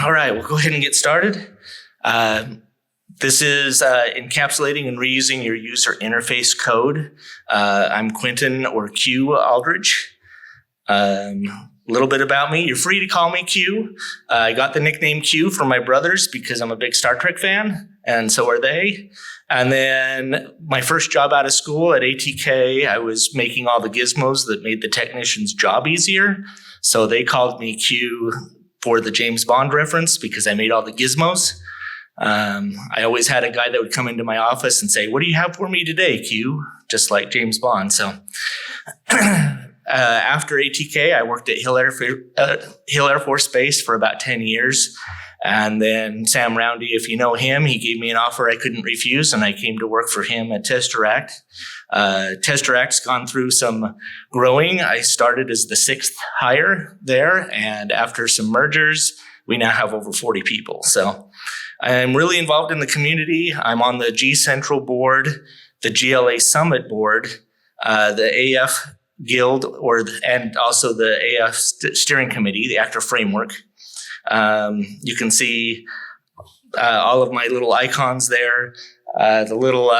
All right, we'll go ahead and get started. This is encapsulating and reusing your user interface code. I'm Quentin, or Q Alldredge. A little bit about me. You're free to call me Q. I got the nickname Q from my brothers because I'm a big Star Trek fan, and so are they. And then my first job out of school at ATK, I was making all the gizmos that made the technician's job easier. So they called me Q for the James Bond reference because I made all the gizmos. I always had a guy that would come into my office and say, "What do you have for me today, Q?" Just like James Bond. So after ATK, I worked at Hill Air Force Base for about 10 years. And then Sam Roundy, if you know him, he gave me an offer I couldn't refuse, and I came to work for him at Testeract. Testeract's gone through some growing. I started as the 6th hire there, and after some mergers, we now have over 40 people. So I'm really involved in the community. I'm on the G Central board, the GLA Summit board, the AF Guild, and also the AF Steering Committee, the Actor Framework. You can see all of my little icons there. The little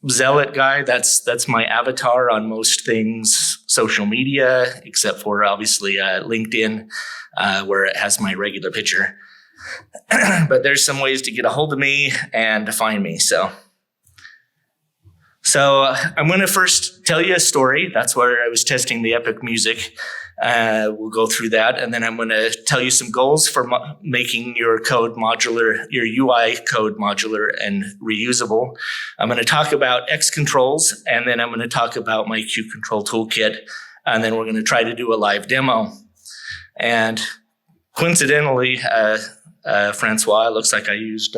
zealot guy, that's my avatar on most things social media, except for obviously LinkedIn, where it has my regular picture. But there's some ways to get a hold of me and to find me. So I'm going to first tell you a story. That's where I was testing the Epic music. We'll go through that, and then I'm going to tell you some goals for making your code modular, your UI code modular and reusable. I'm going to talk about X controls, and then I'm going to talk about my QControl toolkit, and then we're going to try to do a live demo. And coincidentally, Francois, it looks like I used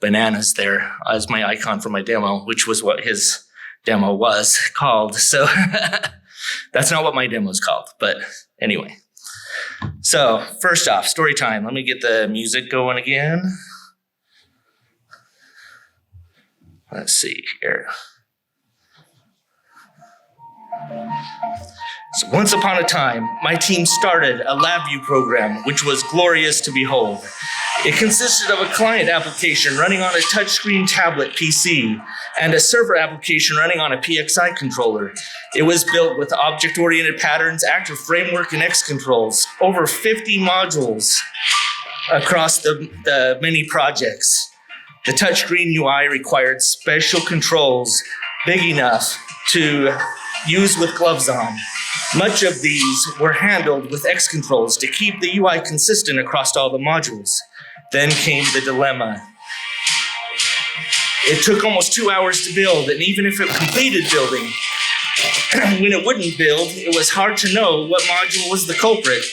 bananas there as my icon for my demo, which was what his demo was called. So that's not what my demo is called, but anyway. So first off, story time. Let me get the music going again. Let's see here. So once upon a time, my team started a LabVIEW program, which was glorious to behold. It consisted of a client application running on a touchscreen tablet PC and a server application running on a PXI controller. It was built with object-oriented patterns, active framework, and X controls, over 50 modules across the many projects. The touchscreen UI required special controls big enough to use with gloves on. Much of these were handled with X controls to keep the UI consistent across all the modules. Then came the dilemma. It took almost 2 hours to build, and even if it completed building, when it wouldn't build, it was hard to know what module was the culprit.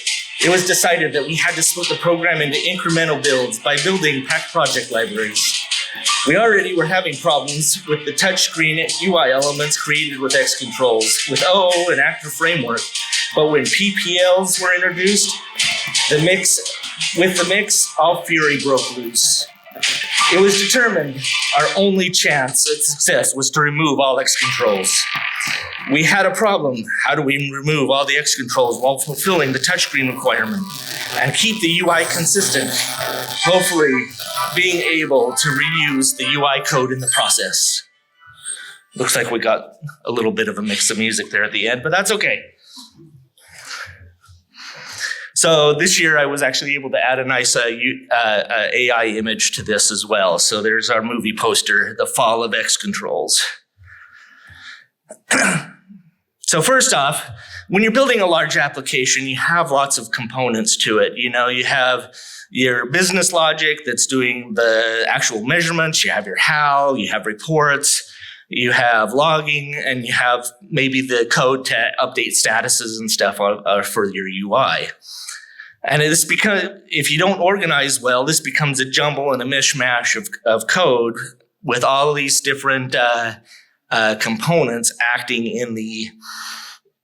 It was decided that we had to split the program into incremental builds by building packed project libraries. We already were having problems with the touchscreen UI elements created with X controls, with OO and active framework. But when PPLs were introduced, with the mix, all fury broke loose. It was determined our only chance at success was to remove all X controls. We had a problem. How do we remove all the X controls while fulfilling the touchscreen requirement and keep the UI consistent, hopefully being able to reuse the UI code in the process? Looks like we got a little bit of a mix of music there at the end, but that's okay. So this year I was actually able to add a nice AI image to this as well. So there's our movie poster, The Fall of X Controls. So first off, when you're building a large application, you have lots of components to it. You know, you have your business logic that's doing the actual measurements, you have your HAL, you have reports, you have logging, and you have maybe the code to update statuses and stuff for your UI. And it's because if you don't organize well, this becomes a jumble and a mishmash of code with all these different components acting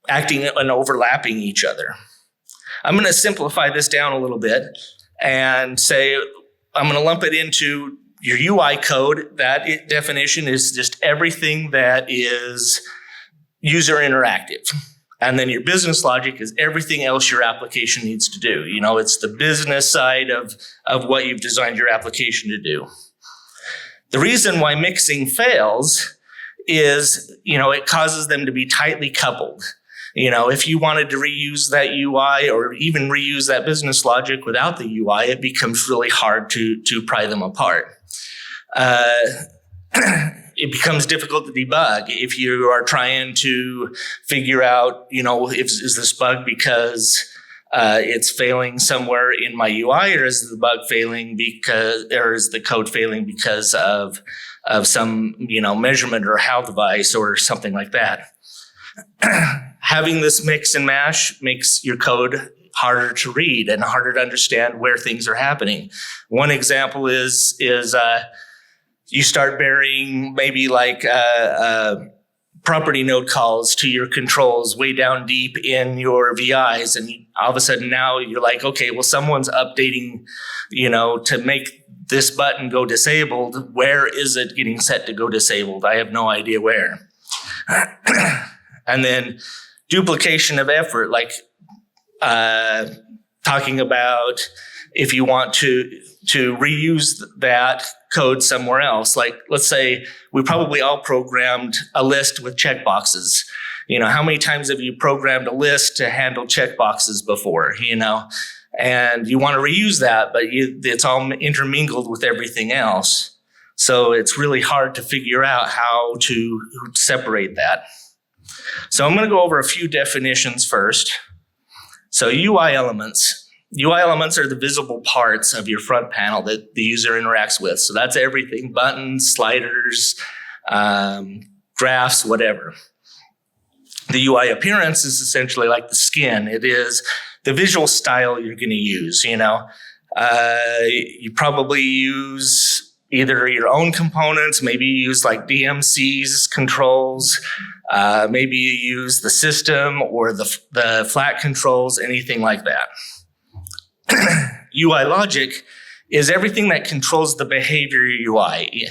and overlapping each other. I'm going to simplify this down a little bit and say I'm going to lump it into your UI code. That definition is just everything that is user interactive. And then your business logic is everything else your application needs to do. It's the business side of what you've designed your application to do. The reason why mixing fails is, it causes them to be tightly coupled. If you wanted to reuse that UI or even reuse that business logic without the UI, it becomes really hard to pry them apart. It becomes difficult to debug if you are trying to figure out, is this bug because it's failing somewhere in my UI, or is the bug failing or is the code failing because of some, measurement or HAL device or something like that. Having this mix and mash makes your code harder to read and harder to understand where things are happening. One example is you start burying maybe like property node calls to your controls way down deep in your VIs, and all of a sudden now you're like, okay, well, someone's updating, to make this button go disabled. Where is it getting set to go disabled? I have no idea where. And then duplication of effort, like talking about if you want to reuse that code somewhere else. Like, let's say we probably all programmed a list with checkboxes. How many times have you programmed a list to handle checkboxes before, and you want to reuse that, but it's all intermingled with everything else. So it's really hard to figure out how to separate that. So I'm going to go over a few definitions first. So UI elements. UI elements are the visible parts of your front panel that the user interacts with. So that's everything: buttons, sliders, graphs, whatever. The UI appearance is essentially like the skin. It is the visual style you're going to use. You probably use either your own components, maybe you use like DMCs, controls, maybe you use the system or the flat controls, anything like that. UI logic is everything that controls the behavior of your UI,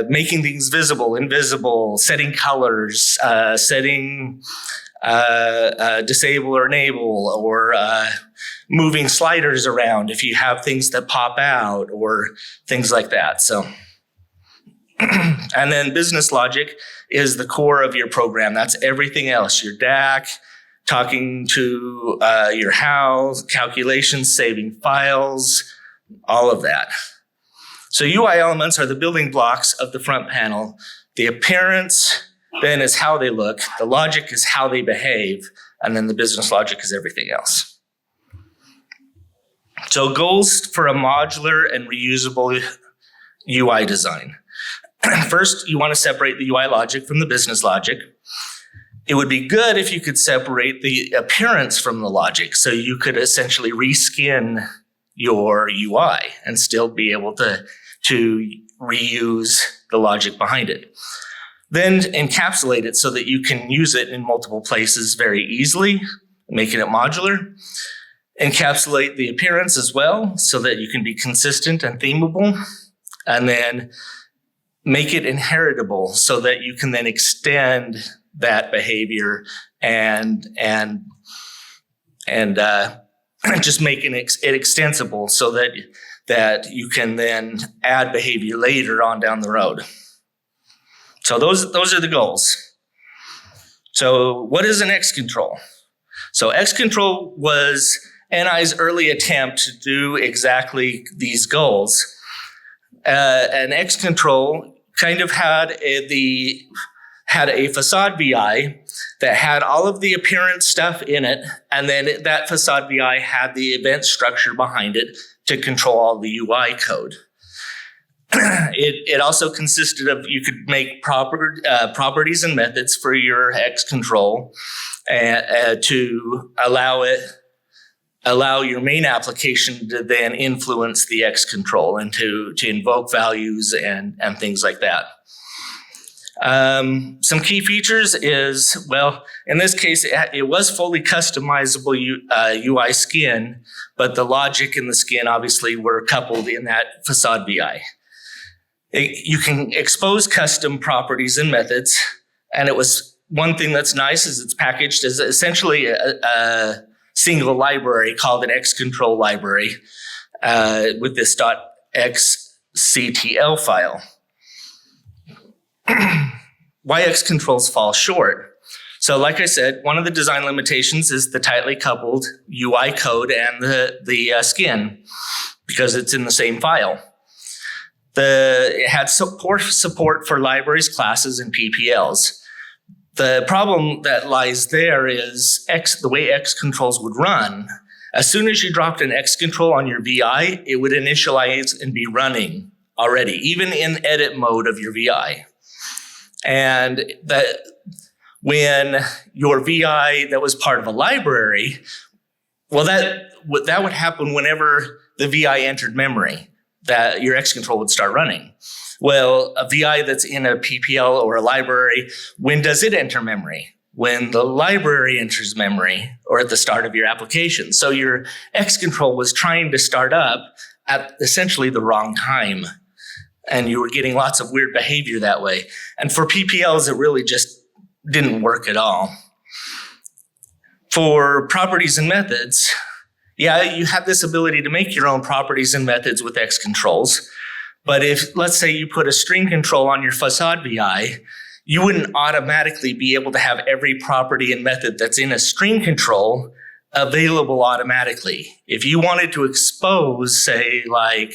making things visible, invisible, setting colors, setting disable or enable, or moving sliders around if you have things that pop out or things like that. So, and then business logic is the core of your program. That's everything else: your DAC, talking to your HAL, calculations, saving files, all of that. So UI elements are the building blocks of the front panel. The appearance then is how they look. The logic is how they behave. And then the business logic is everything else. So goals for a modular and reusable UI design. First, you want to separate the UI logic from the business logic. It would be good if you could separate the appearance from the logic, so you could essentially reskin your UI and still be able to reuse the logic behind it. Then encapsulate it so that you can use it in multiple places very easily, making it modular. Encapsulate the appearance as well so that you can be consistent and themable. And then make it inheritable so that you can then extend that behavior and just making it extensible so that you can then add behavior later on down the road. So those are the goals. So what is an X-control? So X-control was NI's early attempt to do exactly these goals. An X-control kind of had a facade VI that had all of the appearance stuff in it, and then that facade VI had the event structure behind it to control all the UI code. It also consisted of, you could make properties and methods for your X control to allow your main application to then influence the X control and to invoke values and things like that. Some key features is, well, in this case, it was fully customizable UI skin, but the logic and the skin obviously were coupled in that facade VI. You can expose custom properties and methods, and it was one thing that's nice is it's packaged as essentially a single library called an XControl library with this .xctl file. Why XControls fall short? So like I said, one of the design limitations is the tightly coupled UI code and the skin, because it's in the same file. It had support for libraries, classes, and PPLs. The problem that lies there is the way XControls would run. As soon as you dropped an XControl on your VI, it would initialize and be running already, even in edit mode of your VI. And when your VI that was part of a library, well, that would happen whenever the VI entered memory, that your XControl would start running. Well, a VI that's in a PPL or a library, when does it enter memory? When the library enters memory or at the start of your application. So your XControl was trying to start up at essentially the wrong time. And you were getting lots of weird behavior that way. And for PPLs, it really just didn't work at all. For properties and methods, yeah, you have this ability to make your own properties and methods with XControls. But if, let's say, you put a string control on your facade VI, you wouldn't automatically be able to have every property and method that's in a string control available automatically. If you wanted to expose, say, like,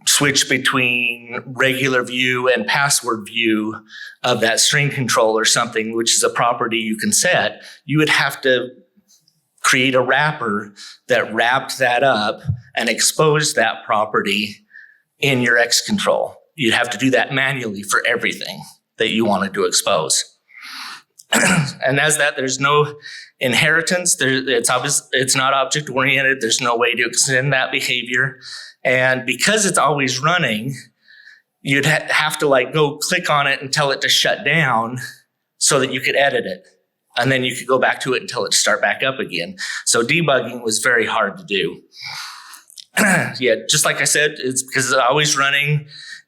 switch between regular view and password view of that string control or something, which is a property you can set, you would have to create a wrapper that wrapped that up and exposed that property in your XControl. You'd have to do that manually for everything that you wanted to expose. And as that, there's no inheritance. It's not object-oriented. There's no way to extend that behavior. And because it's always running, you'd have to like go click on it and tell it to shut down so that you could edit it. And then you could go back to it and tell it to start back up again. So debugging was very hard to do. Yeah, just like I said, it's because it's always running.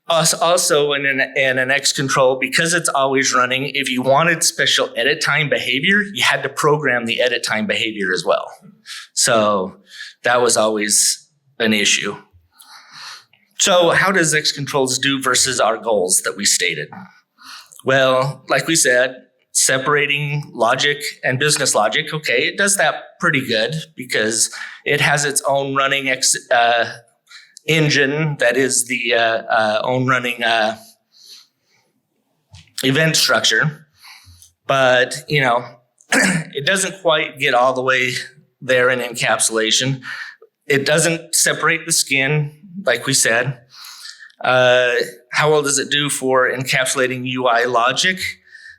Also in an XControl, because it's always running, if you wanted special edit time behavior, you had to program the edit time behavior as well. So that was always an issue. So how does XControls do versus our goals that we stated? Well, like we said, separating logic and business logic, okay, it does that pretty good because it has its own running engine that is the own running event structure. But, you know, it doesn't quite get all the way there in encapsulation. It doesn't separate the skin, like we said. How well does it do for encapsulating UI logic?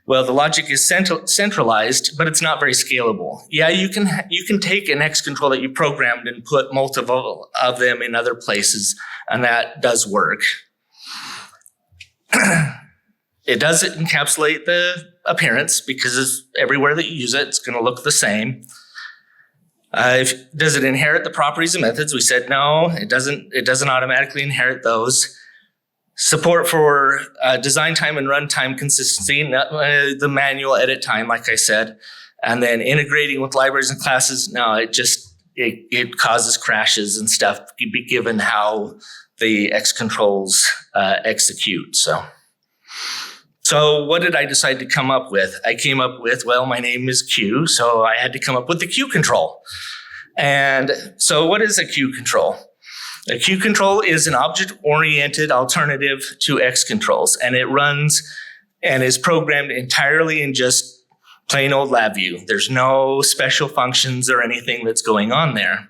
Well, the logic is centralized, but it's not very scalable. Yeah, you can take an XControl that you programmed and put multiple of them in other places, and that does work. It does encapsulate the appearance because everywhere that you use it, it's going to look the same. Does it inherit the properties and methods? We said no, it doesn't. It doesn't automatically inherit those. Support for design time and runtime consistency, the manual edit time, like I said, and then integrating with libraries and classes. No, it causes crashes and stuff, given how the XControls execute. So what did I decide to come up with? I came up with, well, my name is Q, so I had to come up with the QControl. And so what is a QControl? A QControl is an object-oriented alternative to XControls, and it runs and is programmed entirely in just plain old LabVIEW. There's no special functions or anything that's going on there.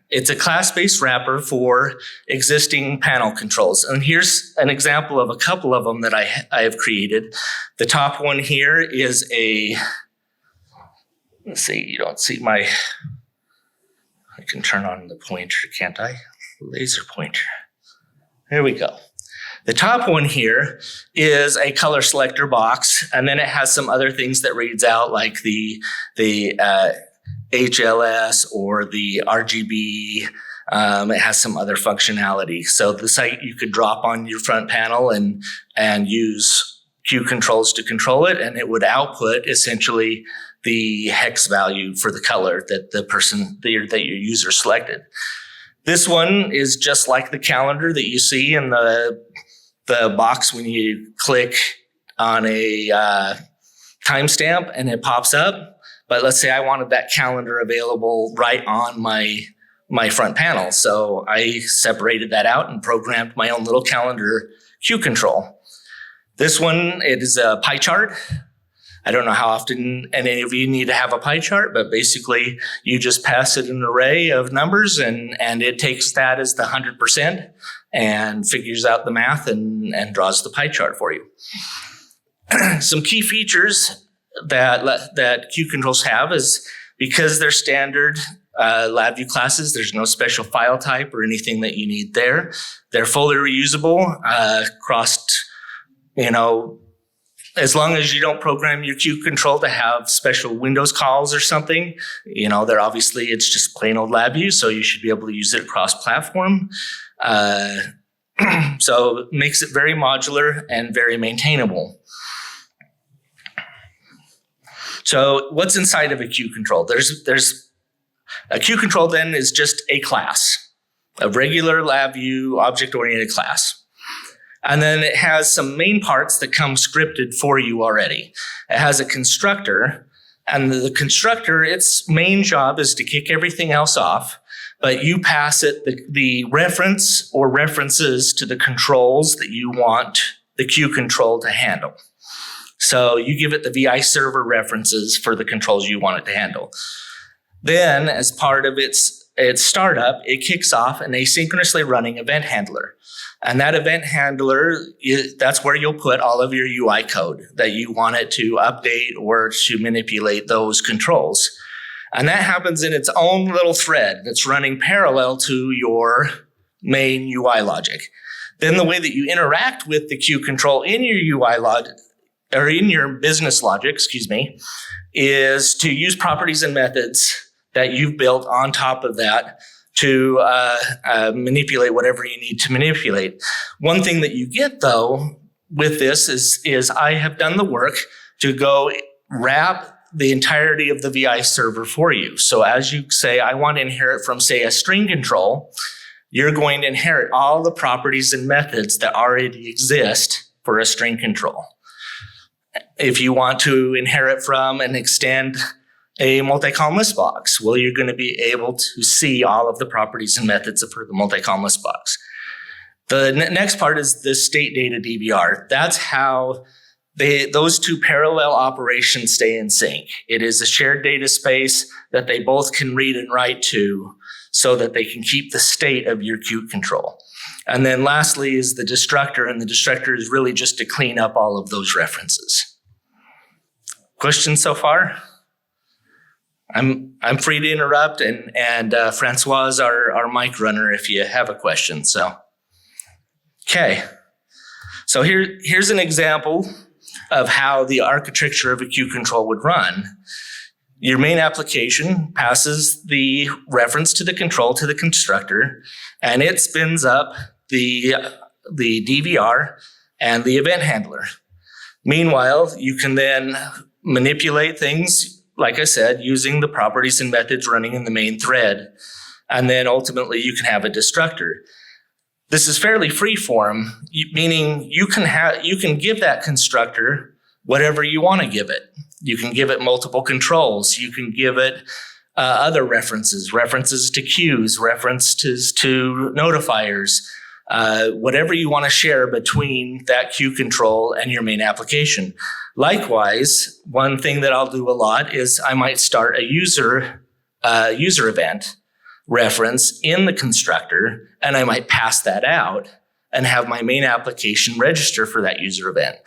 It's a class-based wrapper for existing panel controls. And here's an example of a couple of them that I have created. The top one here is let's see, you don't see I can turn on the pointer, can't I? Laser pointer. There we go. The top one here is a color selector box, and then it has some other things that reads out like the HLS or the RGB. It has some other functionality. So the site you could drop on your front panel and use Q controls to control it, and it would output essentially the hex value for the color that that your user selected. This one is just like the calendar that you see in the box when you click on a timestamp and it pops up. But let's say I wanted that calendar available right on my front panel. So I separated that out and programmed my own little calendar Q control. This one, it is a pie chart. I don't know how often any of you need to have a pie chart, but basically you just pass it an array of numbers and it takes that as the 100% and figures out the math and draws the pie chart for you. Some key features that Q controls have is because they're standard LabVIEW classes, there's no special file type or anything that you need there. They're fully reusable, as long as you don't program your Q control to have special Windows calls or something, they're obviously, it's just plain old LabVIEW, so you should be able to use it across platform. So it makes it very modular and very maintainable. So what's inside of a Q control? There's a Q control then is just a class, a regular LabVIEW object-oriented class. And then it has some main parts that come scripted for you already. It has a constructor, and the constructor, its main job is to kick everything else off, but you pass it the reference or references to the controls that you want the Q control to handle. So you give it the VI server references for the controls you want it to handle. Then, as part of its startup, it kicks off an asynchronously running event handler. And that event handler, that's where you'll put all of your UI code that you want it to update or to manipulate those controls. And that happens in its own little thread that's running parallel to your main UI logic. Then the way that you interact with the Q control in your UI logic, or in your business logic, is to use properties and methods that you've built on top of that to manipulate whatever you need to manipulate. One thing that you get, though, with this is I have done the work to go wrap the entirety of the VI server for you. So as you say, I want to inherit from, say, a string control, you're going to inherit all the properties and methods that already exist for a string control. If you want to inherit from and extend a multi-column list box, well, you're going to be able to see all of the properties and methods for the multi-column list box. The next part is the state data DBR. That's how those two parallel operations stay in sync. It is a shared data space that they both can read and write to so that they can keep the state of your Q control. And then lastly is the destructor, and the destructor is really just to clean up all of those references. Questions so far? I'm free to interrupt, and Francois is our mic runner if you have a question. So, okay. So here's an example of how the architecture of a Q control would run. Your main application passes the reference to the control to the constructor, and it spins up the DVR and the event handler. Meanwhile, you can then manipulate things, like I said, using the properties and methods running in the main thread. And then ultimately you can have a destructor. This is fairly free-form, meaning you can give that constructor whatever you want to give it. You can give it multiple controls. You can give it other references to queues, references to notifiers, whatever you want to share between that Q control and your main application. Likewise, one thing that I'll do a lot is I might start a user event reference in the constructor, and I might pass that out and have my main application register for that user event.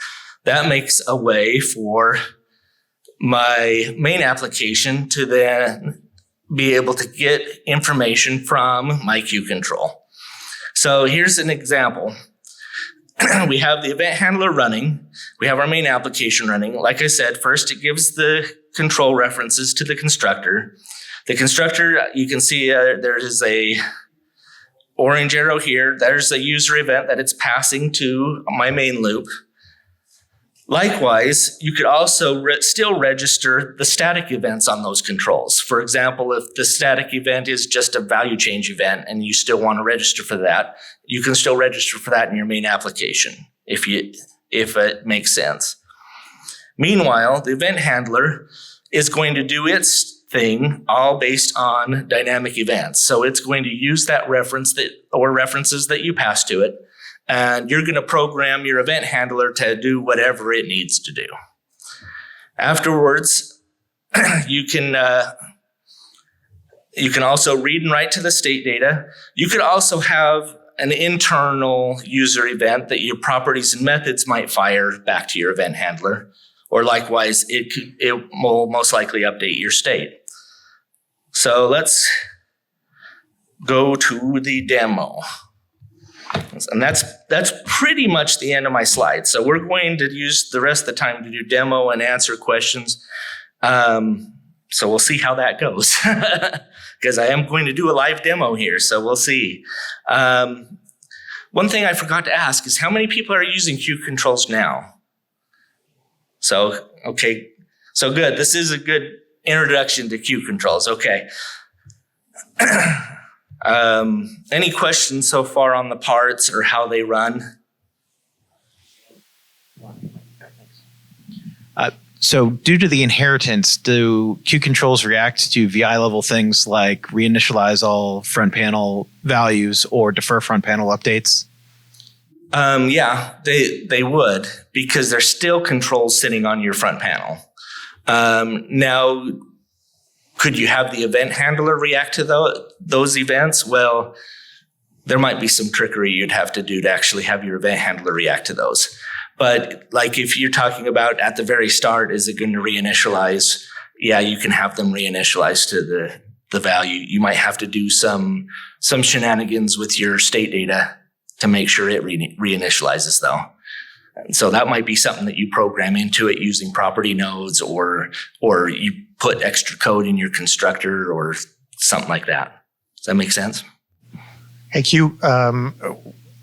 That makes a way for my main application to then be able to get information from my Q control. So here's an example. We have the event handler running. We have our main application running. Like I said, first it gives the control references to the constructor. The constructor, you can see there is a orange arrow here. There's a user event that it's passing to my main loop. Likewise, you could also still register the static events on those controls. For example, if the static event is just a value change event and you still want to register for that, you can still register for that in your main application if it makes sense. Meanwhile, the event handler is going to do its thing all based on dynamic events. So it's going to use that reference or references that you pass to it, and you're going to program your event handler to do whatever it needs to do. Afterwards, you can also read and write to the state data. You could also have an internal user event that your properties and methods might fire back to your event handler, or likewise, it will most likely update your state. So let's go to the demo. And that's pretty much the end of my slides. So we're going to use the rest of the time to do demo and answer questions. So we'll see how that goes, because I am going to do a live demo here. So we'll see. One thing I forgot to ask is how many people are using QControls now? So, okay. So good. This is a good introduction to QControls. Okay. Any questions so far on the parts or how they run? So due to the inheritance, do QControls react to VI level things like reinitialize all front panel values or defer front panel updates? Yeah, they would, because there's still controls sitting on your front panel. Now, could you have the event handler react to those events? Well, there might be some trickery you'd have to do to actually have your event handler react to those. But like if you're talking about at the very start, is it going to reinitialize? Yeah, you can have them reinitialize to the value. You might have to do some shenanigans with your state data to make sure it reinitializes though. And so that might be something that you program into it using property nodes, or you put extra code in your constructor or something like that. Does that make sense? Hey Q,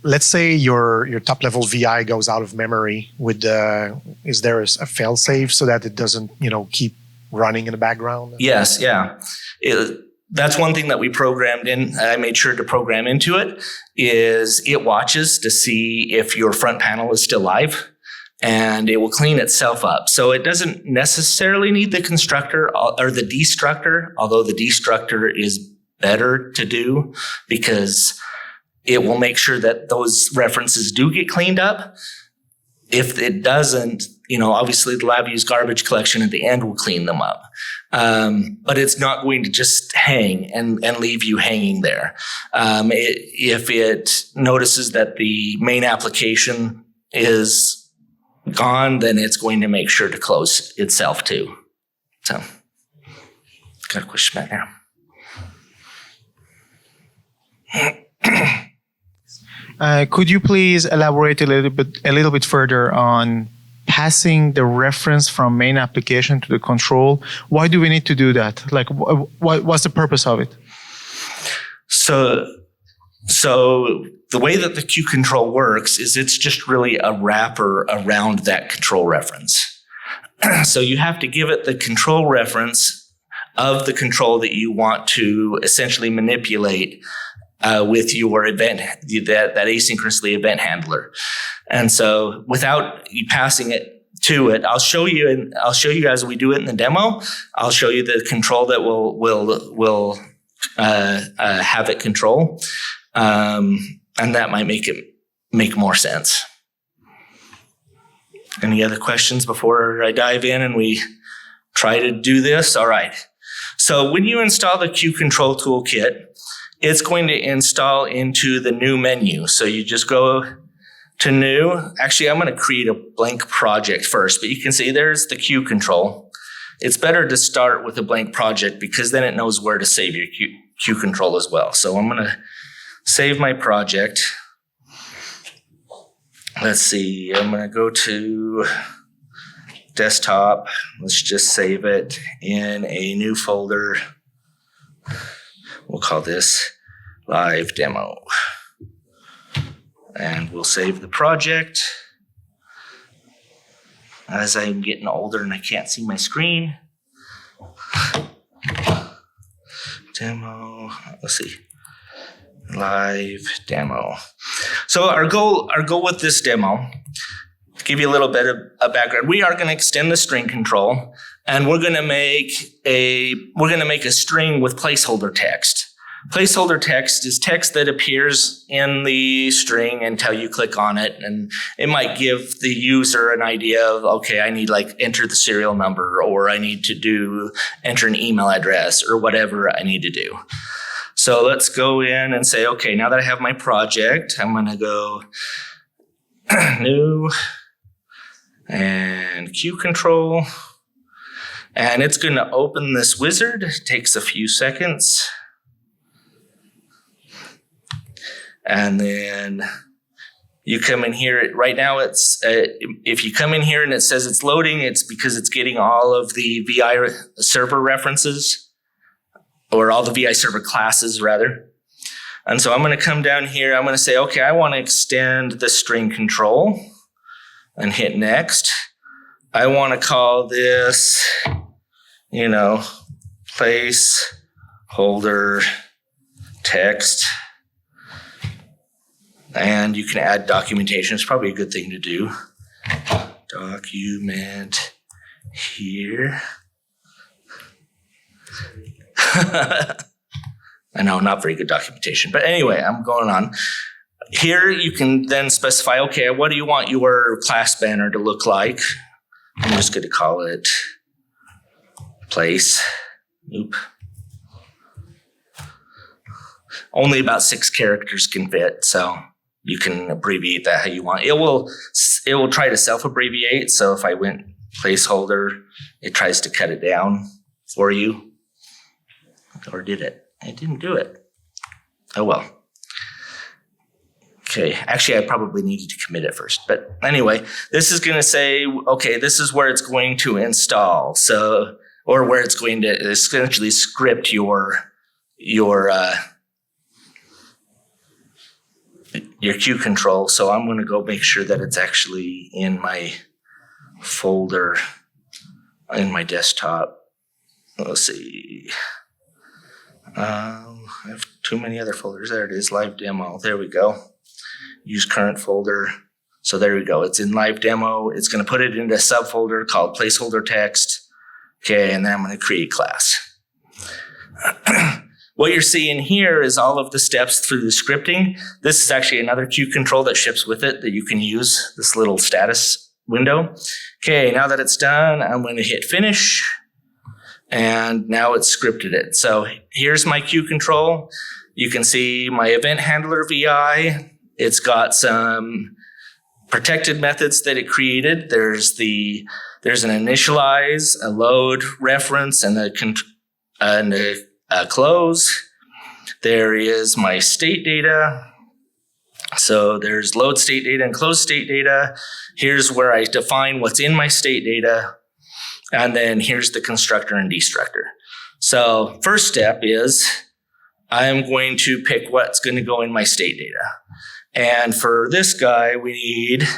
let's say your top level VI goes out of memory. Is there a fail-safe so that it doesn't keep running in the background? Yes, yeah. That's one thing that we programmed in. I made sure to program into it, is it watches to see if your front panel is still live, and it will clean itself up. So it doesn't necessarily need the constructor or the destructor, although the destructor is better to do because it will make sure that those references do get cleaned up. If it doesn't, obviously the LabVIEW's garbage collection at the end will clean them up. But it's not going to just hang and leave you hanging there. If it notices that the main application is gone, then it's going to make sure to close itself too. So, got a question back there. Could you please elaborate a little bit further on passing the reference from main application to the control? Why do we need to do that? Like, what's the purpose of it? So the way that the QControl works is it's just really a wrapper around that control reference. So you have to give it the control reference of the control that you want to essentially manipulate with your event, that asynchronously event handler. And so without you passing it to it, I'll show you as we do it in the demo. I'll show you the control that will have it control. And that might make more sense. Any other questions before I dive in and we try to do this? All right. So when you install the QControl toolkit, it's going to install into the new menu. So you just go to new. Actually, I'm going to create a blank project first, but you can see there's the QControl. It's better to start with a blank project because then it knows where to save your QControl as well. So I'm going to save my project. Let's see, I'm going to go to desktop. Let's just save it in a new folder. We'll call this live demo. And we'll save the project. as I'm getting older and I can't see my screen. Demo, let's see. Live demo. So our goal with this demo, to give you a little bit of a background, we are going to extend the string control, and we're going to make a string with placeholder text. Placeholder text is text that appears in the string until you click on it, and it might give the user an idea of, okay, I need enter the serial number, or I need to enter an email address, or whatever I need to do. So let's go in and say, okay, now that I have my project, I'm going to go new and QControl, and it's going to open this wizard. It takes a few seconds. And then you come in here. Right now, it's if you come in here and it says it's loading, it's because it's getting all of the VI server references, or all the VI server classes, rather. And so I'm going to come down here. I'm going to say, okay, I want to extend the string control, and hit next. I want to call this, placeholder text. And you can add documentation. It's probably a good thing to do. Document here. I know, not very good documentation. But anyway, I'm going on. Here you can then specify, okay, what do you want your class banner to look like? I'm just going to call it place. Oop. Only about 6 characters can fit, so you can abbreviate that how you want. It will try to self-abbreviate, so if I went placeholder, it tries to cut it down for you. Or did it? It didn't do it. Oh well. Okay, actually I probably needed to commit it first. But anyway, this is going to say, okay, this is where it's going to install. So, or where it's going to essentially script your QControl. So I'm going to go make sure that it's actually in my folder in my desktop. Let's see. I have too many other folders. There it is, live demo. There we go. Use current folder. So there we go. It's in live demo. It's going to put it into a subfolder called placeholder text. Okay, and then I'm going to create class. What you're seeing here is all of the steps through the scripting. This is actually another QControl that ships with it that you can use, this little status window. Okay, now that it's done, I'm going to hit finish. And now it's scripted it. So here's my QControl. You can see my event handler VI. It's got some protected methods that it created. There's an initialize, a load reference, and a close. There is my state data. So there's load state data and close state data. Here's where I define what's in my state data. And then here's the constructor and destructor. So first step is I'm going to pick what's going to go in my state data. And for this guy, we need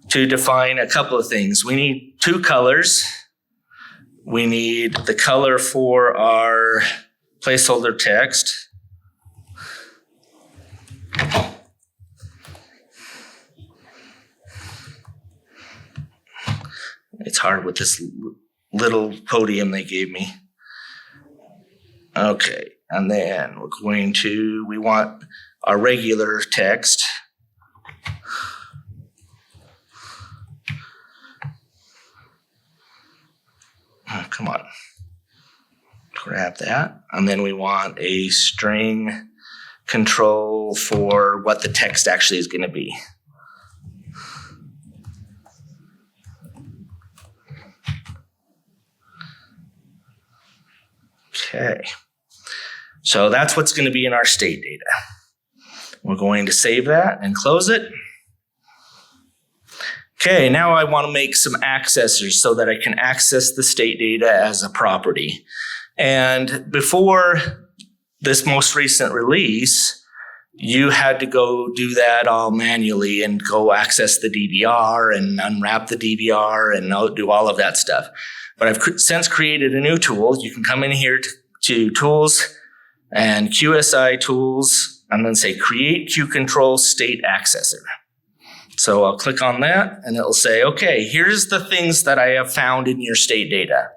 to define a couple of things. We need 2 colors. We need the color for our placeholder text. It's hard with this little podium they gave me. Okay, and then we want our regular text. Oh, come on. Grab that. And then we want a string control for what the text actually is going to be. Okay. So that's what's going to be in our state data. We're going to save that and close it. Okay, now I want to make some accessors so that I can access the state data as a property. And before this most recent release, you had to go do that all manually and go access the DVR and unwrap the DVR and do all of that stuff. But I've since created a new tool. You can come in here to Tools and QSI Tools and then say Create QControl State Accessor. So I'll click on that and it'll say, okay, here's the things that I have found in your state data.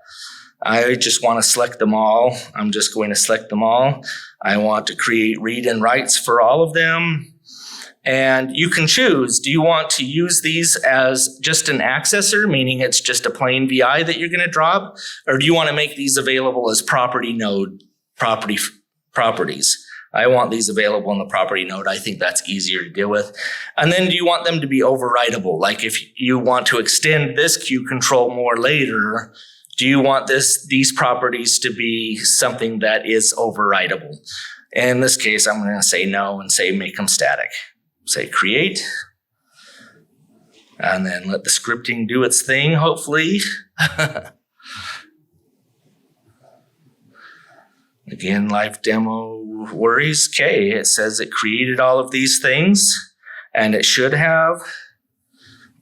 I just want to select them all. I'm just going to select them all. I want to create read and writes for all of them. And you can choose, do you want to use these as just an accessor, meaning it's just a plain VI that you're going to drop? Or do you want to make these available as property node properties? I want these available in the property node. I think that's easier to deal with. And then do you want them to be overwritable? Like if you want to extend this QControl more later, do you want these properties to be something that is overwritable? In this case, I'm going to say no and say make them static. Say create, and then let the scripting do its thing, hopefully. Again, live demo worries. Okay, it says it created all of these things, and it should have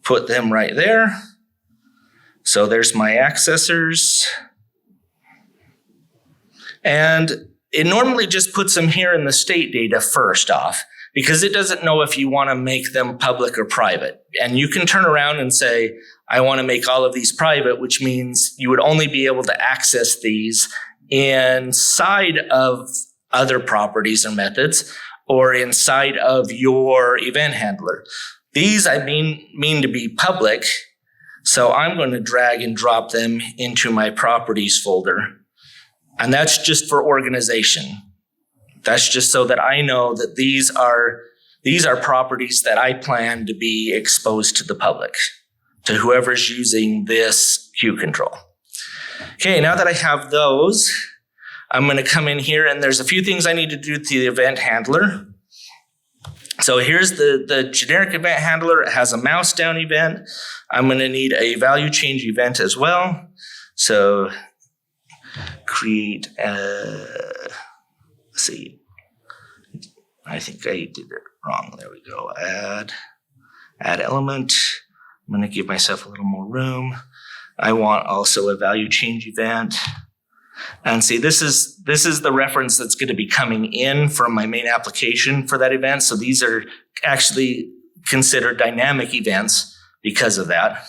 put them right there. So there's my accessors. And it normally just puts them here in the state data first off, because it doesn't know if you want to make them public or private. And you can turn around and say, I want to make all of these private, which means you would only be able to access these inside of other properties or methods or inside of your event handler. These I mean to be public. So I'm going to drag and drop them into my properties folder. And that's just for organization. That's just so that I know that these are properties that I plan to be exposed to the public, to whoever's using this QControl. Okay, now that I have those, I'm going to come in here and there's a few things I need to do to the event handler. So here's the generic event handler. It has a mouse down event. I'm going to need a value change event as well. So create, let's see. I think I did it wrong. There we go. Add element. I'm going to give myself a little more room. I want also a value change event. And see, this is the reference that's going to be coming in from my main application for that event. So these are actually considered dynamic events because of that.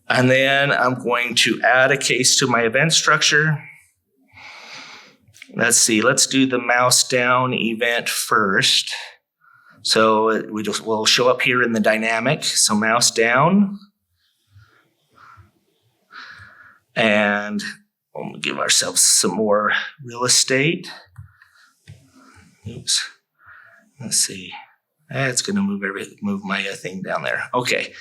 And then I'm going to add a case to my event structure. Let's see, let's do the mouse down event first. So we'll show up here in the dynamic. So mouse down. And we'll give ourselves some more real estate. Oops. Let's see. It's going to move my thing down there. Okay.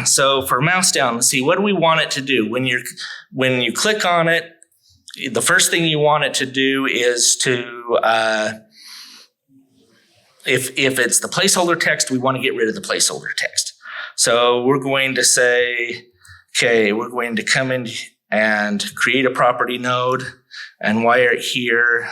So for mouse down, let's see. What do we want it to do? When you click on it, the first thing you want it to do is to, if it's the placeholder text, we want to get rid of the placeholder text. So we're going to say, okay, we're going to come in and create a property node and wire it here.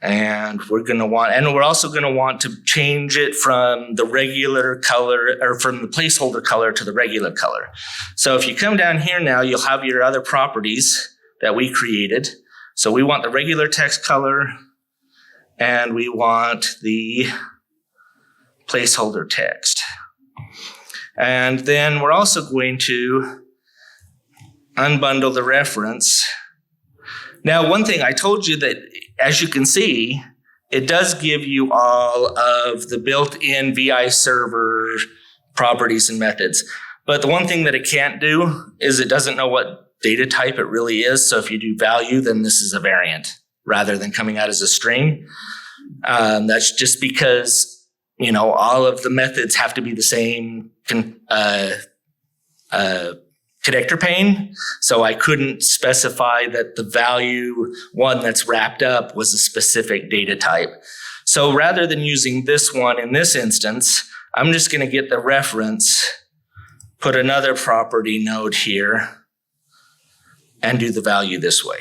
And we're also going to want to change it from the regular color or from the placeholder color to the regular color. So if you come down here now, you'll have your other properties that we created. So we want the regular text color and we want the placeholder text. And then we're also going to unbundle the reference. Now, one thing I told you that, as you can see, it does give you all of the built-in VI server properties and methods. But the one thing that it can't do is it doesn't know what data type it really is. So if you do value, then this is a variant rather than coming out as a string. That's just because, all of the methods have to be the same connector pane. So I couldn't specify that the value one that's wrapped up was a specific data type. So rather than using this one in this instance, I'm just going to get the reference, put another property node here, and do the value this way.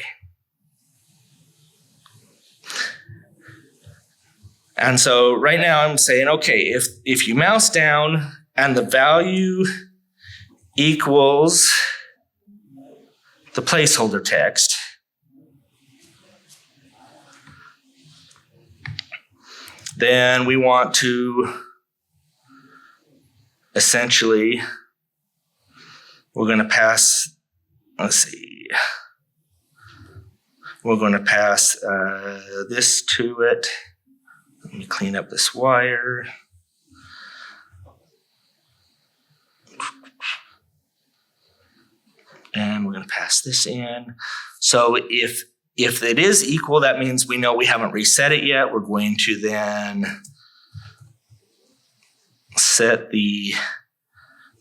And so right now I'm saying, okay, if you mouse down and the value equals the placeholder text, then we want to essentially, we're going to pass, let's see, we're going to pass this to it. Let me clean up this wire. And we're going to pass this in. So if it is equal, that means we know we haven't reset it yet. We're going to then set the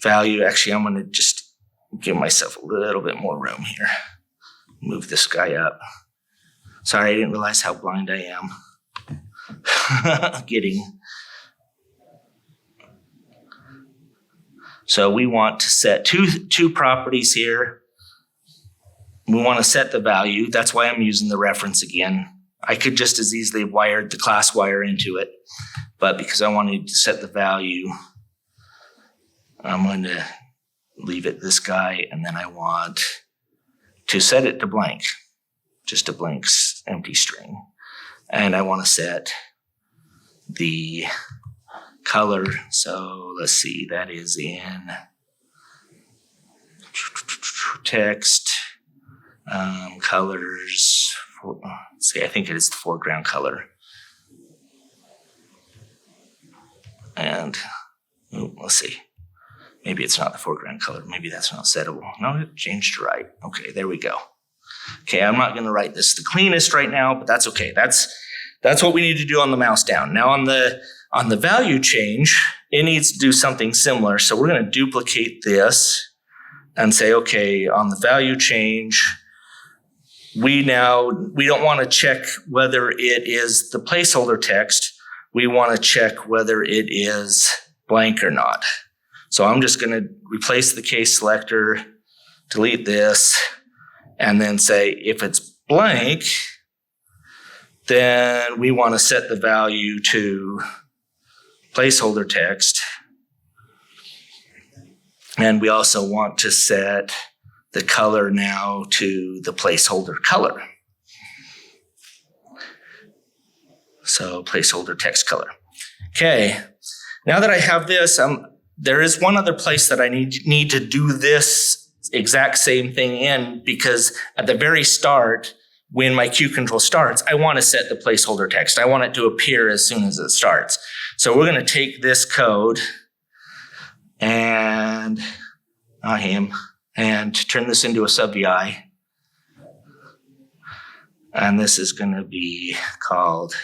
value. Actually, I'm going to just give myself a little bit more room here. Move this guy up. Sorry, I didn't realize how blind I am. So we want to set two properties here. We want to set the value. That's why I'm using the reference again. I could just as easily have wired the class wire into it, but because I wanted to set the value, I'm going to leave it this guy, and then I want to set it to blank, just a blank empty string. And I want to set the color. So let's see, that is in text, colors. Let's see, I think it is the foreground color. And let's see, maybe it's not the foreground color. Maybe that's not settable. No, it changed to right. Okay, there we go. Okay, I'm not going to write this the cleanest right now, but that's okay. That's what we need to do on the mouse down. Now on the value change, it needs to do something similar. So we're going to duplicate this and say, okay, on the value change, we don't want to check whether it is the placeholder text. We want to check whether it is blank or not. So I'm just going to replace the case selector, delete this, and then say if it's blank, then we want to set the value to placeholder text. And we also want to set the color now to the placeholder color. So placeholder text color. Okay, now that I have this, there is one other place that I need to do this exact same thing in, because at the very start, when my QControl starts, I want to set the placeholder text. I want it to appear as soon as it starts. So we're going to take this code and turn this into a sub-VI. And this is going to be called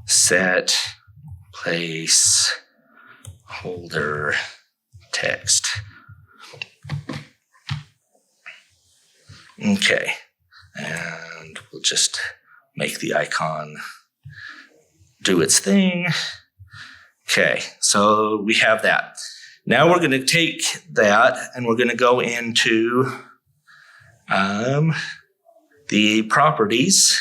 set placeholder text. Okay, and we'll just make the icon do its thing. Okay, so we have that. Now we're going to take that and we're going to go into the properties,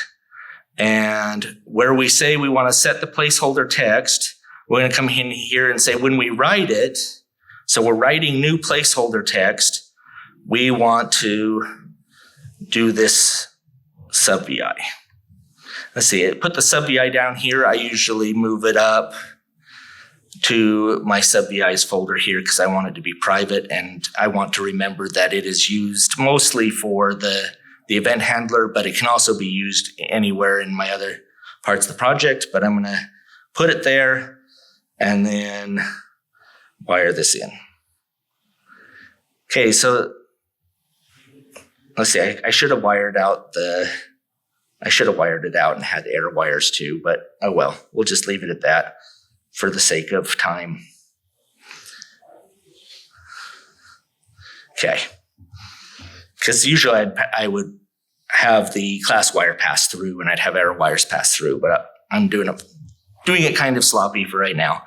and where we say we want to set the placeholder text, we're going to come in here and say when we write it, so we're writing new placeholder text, we want to do this sub-VI. Let's see, put the sub-VI down here. I usually move it up to my sub-VIs folder here because I want it to be private, and I want to remember that it is used mostly for the event handler, but it can also be used anywhere in my other parts of the project. But I'm going to put it there and then wire this in. Okay, so let's see, I should have wired it out and had error wires too, but oh well, we'll just leave it at that for the sake of time. Okay, because usually I would have the class wire pass through and I'd have error wires pass through, but I'm doing it kind of sloppy for right now.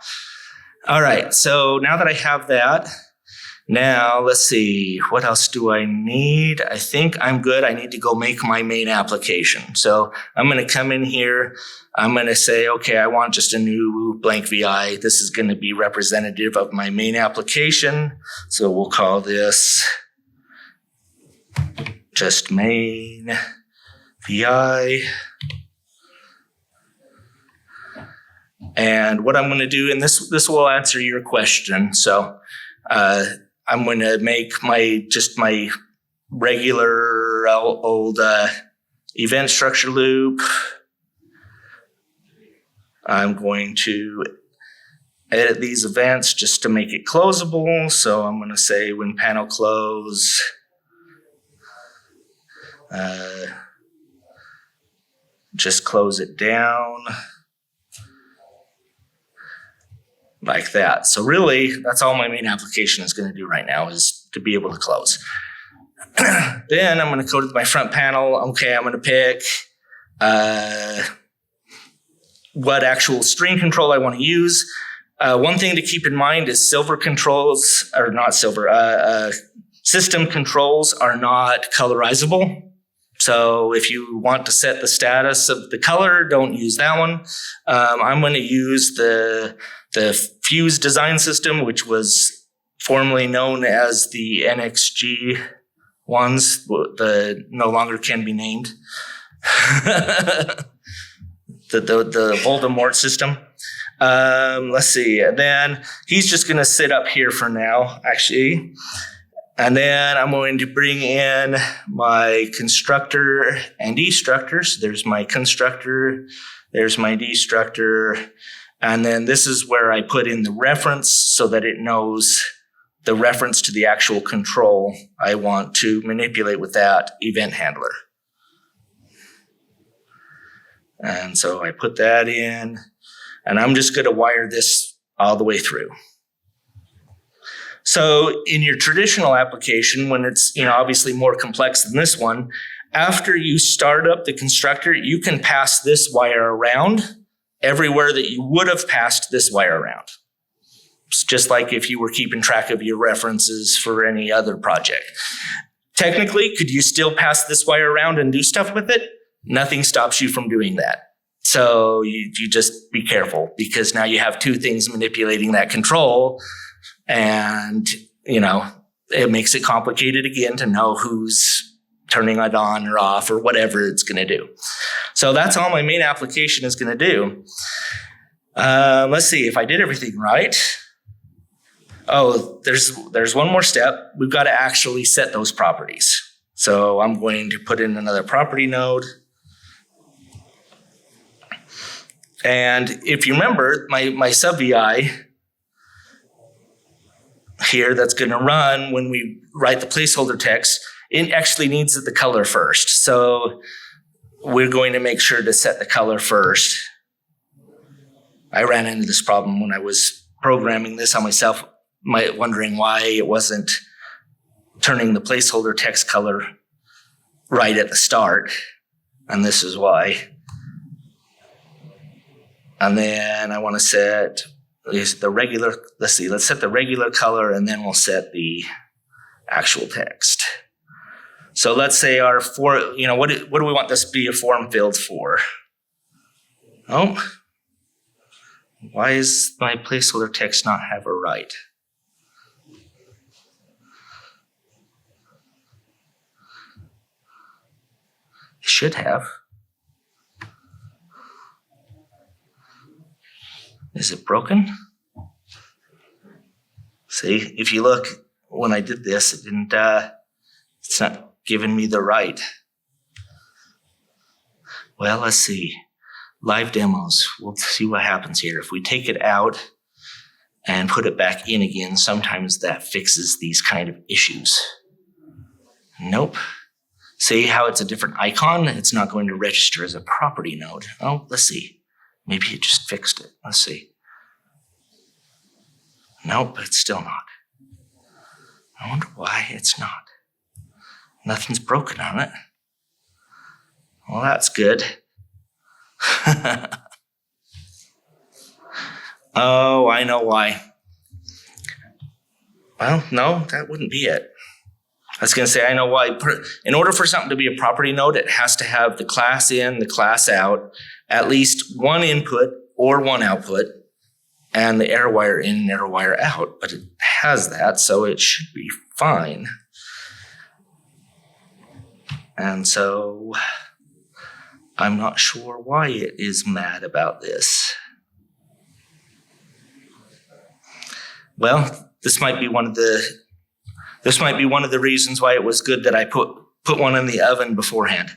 All right, so now that I have that, Now, let's see, what else do I need? I think I'm good. I need to go make my main application. So I'm going to come in here. I'm going to say, okay, I want just a new blank VI. This is going to be representative of my main application. So we'll call this just main VI. And what I'm going to do, and this will answer your question. So I'm going to make my regular old event structure loop. I'm going to edit these events just to make it closable. So I'm going to say when panel close, just close it down like that. So really, that's all my main application is going to do right now, is to be able to close. Then I'm going to go to my front panel. Okay, I'm going to pick what actual string control I want to use. One thing to keep in mind is system controls are not colorizable. So if you want to set the status of the color, don't use that one. I'm going to use the Fuse design system, which was formerly known as the NXG ones, no longer can be named. the Voldemort system. Let's see. And then he's just going to sit up here for now, actually. And then I'm going to bring in my constructor and destructor. So there's my constructor, there's my destructor. And then this is where I put in the reference so that it knows the reference to the actual control I want to manipulate with that event handler. And so I put that in, and I'm just going to wire this all the way through. So in your traditional application, when it's obviously more complex than this one, after you start up the constructor, you can pass this wire around everywhere that you would have passed this wire around. It's just like if you were keeping track of your references for any other project. Technically, could you still pass this wire around and do stuff with it? Nothing stops you from doing that. So you just be careful, because now you have two things manipulating that control, and it makes it complicated again to know who's turning it on or off or whatever it's going to do. So that's all my main application is going to do. Let's see if I did everything right. Oh, there's one more step. We've got to actually set those properties. So I'm going to put in another property node. And if you remember, my sub VI here that's going to run when we write the placeholder text, it actually needs the color first. So we're going to make sure to set the color first. I ran into this problem when I was programming this on myself, wondering why it wasn't turning the placeholder text color right at the start. And this is why. And then I want to set the regular, let's set the regular color, and then we'll set the actual text. So let's say our what do we want this to be a form field for? Oh, why is my placeholder text not have a right? It should have. Is it broken? See, if you look, when I did this, it didn't, it's not giving me the right. Well, let's see. Live demos. We'll see what happens here. If we take it out and put it back in again, sometimes that fixes these kind of issues. Nope. See how it's a different icon? It's not going to register as a property node. Oh, let's see. Maybe it just fixed it. Let's see. Nope, it's still not. I wonder why it's not. Nothing's broken on it. Well, that's good. Oh, I know why. Well, no, that wouldn't be it. I was going to say, I know why. In order for something to be a property node, it has to have the class in, the class out, at least one input or one output, and the error wire in and error wire out. But it has that, so it should be fine. And so I'm not sure why it is mad about this. Well, this might be one of the reasons why it was good that I put one in the oven beforehand.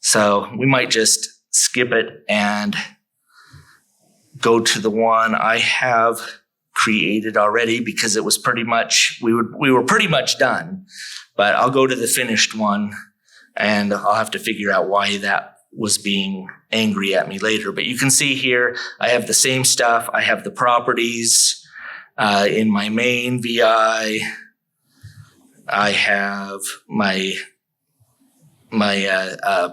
So we might just skip it and go to the one I have created already, because it was pretty much, we were pretty much done. But I'll go to the finished one, and I'll have to figure out why that was being angry at me later. But you can see here, I have the same stuff. I have the properties in my main VI. I have my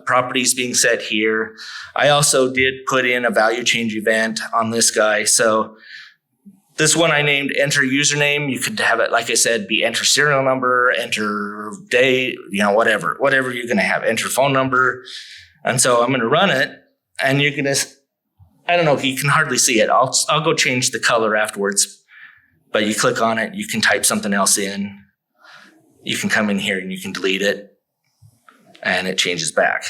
properties being set here. I also did put in a value change event on this guy. So this one I named enter username. You could have it, like I said, be enter serial number, enter date, whatever you're going to have, enter phone number. And so I'm going to run it, and you're going to, I don't know, you can hardly see it. I'll go change the color afterwards, but you click on it, you can type something else in. You can come in here and you can delete it, and it changes back.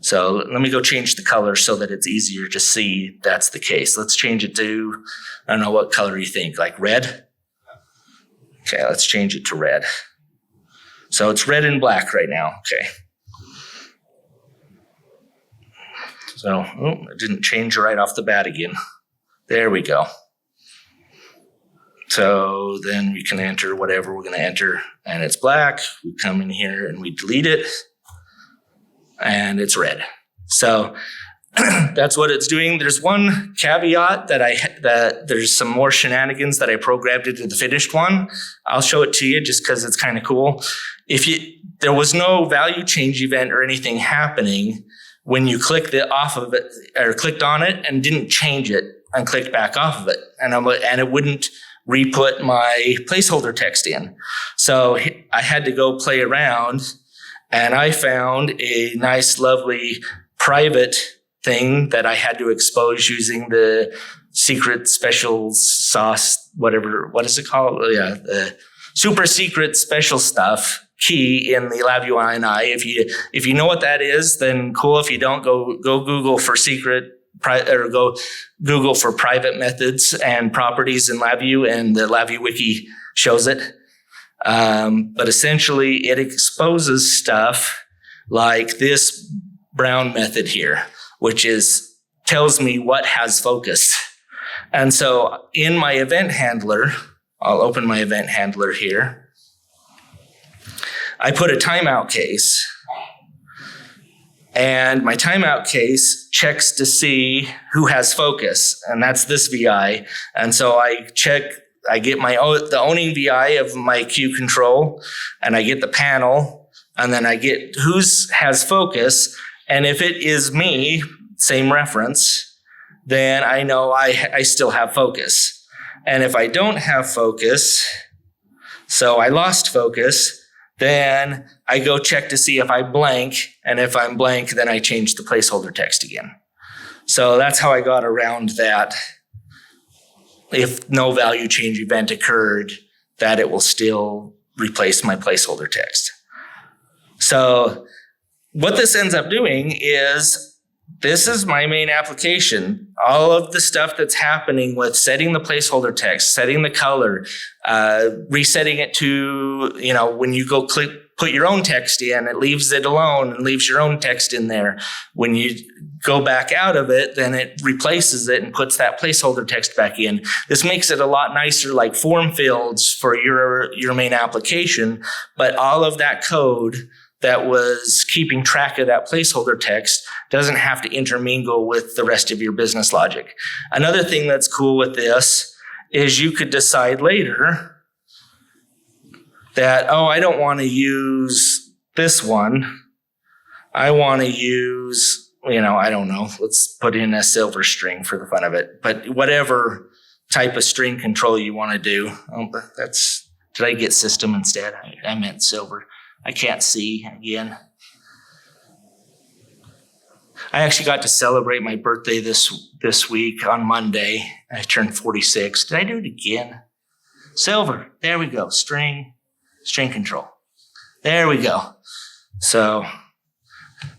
So let me go change the color so that it's easier to see that's the case. Let's change it to, I don't know what color you think, like red? Okay, let's change it to red. So it's red and black right now, okay. So, it didn't change right off the bat again. There we go. So then we can enter whatever we're going to enter, and it's black. We come in here and we delete it, and it's red. So that's what it's doing. There's one caveat that there's some more shenanigans that I programmed into the finished one. I'll show it to you just because it's kind of cool. There was no value change event or anything happening when you clicked off of it or clicked on it and didn't change it and clicked back off of it, and it wouldn't re-put my placeholder text in. So I had to go play around, and I found a nice, lovely private thing that I had to expose using the secret special sauce, what is it called? Yeah, the super secret special stuff key in the LabVIEW INI. If you know what that is, then cool. If you don't, go Google for secret, or go Google for private methods and properties in LabVIEW, and the LabVIEW Wiki shows it. But essentially, it exposes stuff like this brown method here, which tells me what has focus. And so in my event handler, I'll open my event handler here. I put a timeout case, and my timeout case checks to see who has focus, and that's this VI. And so I get the owning VI of my QControl, and I get the panel, and then I get who's has focus. And if it is me, same reference, then I know I still have focus. And if I don't have focus, so I lost focus, then I go check to see if I blank, and if I'm blank, then I change the placeholder text again. So that's how I got around that. If no value change event occurred, that it will still replace my placeholder text. So what this ends up doing is, this is my main application. All of the stuff that's happening with setting the placeholder text, setting the color, resetting it to, when you go put your own text in, it leaves it alone and leaves your own text in there. When you go back out of it, then it replaces it and puts that placeholder text back in. This makes it a lot nicer, like form fields for your main application, but all of that code that was keeping track of that placeholder text doesn't have to intermingle with the rest of your business logic. Another thing that's cool with this is you could decide later that, I don't want to use this one. I want to use, I don't know, let's put in a silver string for the fun of it. But whatever type of string control you want to do, that Did I get system instead? I meant silver. I can't see again. I actually got to celebrate my birthday this week on Monday. I turned 46. Did I do it again? Silver. There we go. String control. There we go. So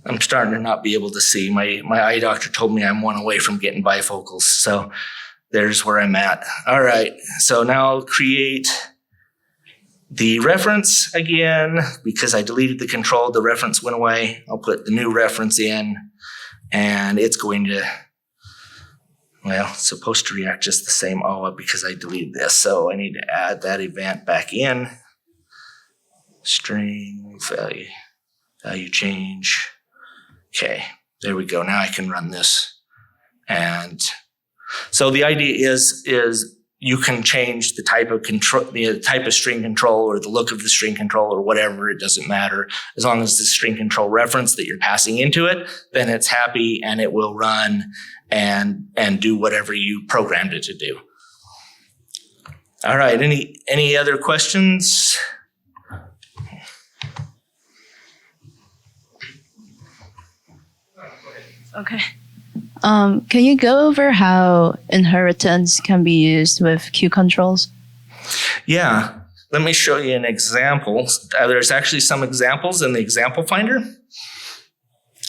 I'm starting to not be able to see. My eye doctor told me I'm one away from getting bifocals. So there's where I'm at. All right. So now I'll create the reference again. Because I deleted the control, the reference went away. I'll put the new reference in. And it's going to, well, it's supposed to react just the same. Oh, because I deleted this. So I need to add that event back in. String value change. Okay, there we go. Now I can run this. And so the idea is you can change the type of control, the type of string control or the look of the string control or whatever. It doesn't matter. As long as the string control reference that you're passing into it, then it's happy and it will run and do whatever you programmed it to do. All right. Any other questions? Okay. Can you go over how inheritance can be used with Q controls? Yeah, let me show you an example. There's actually some examples in the example finder.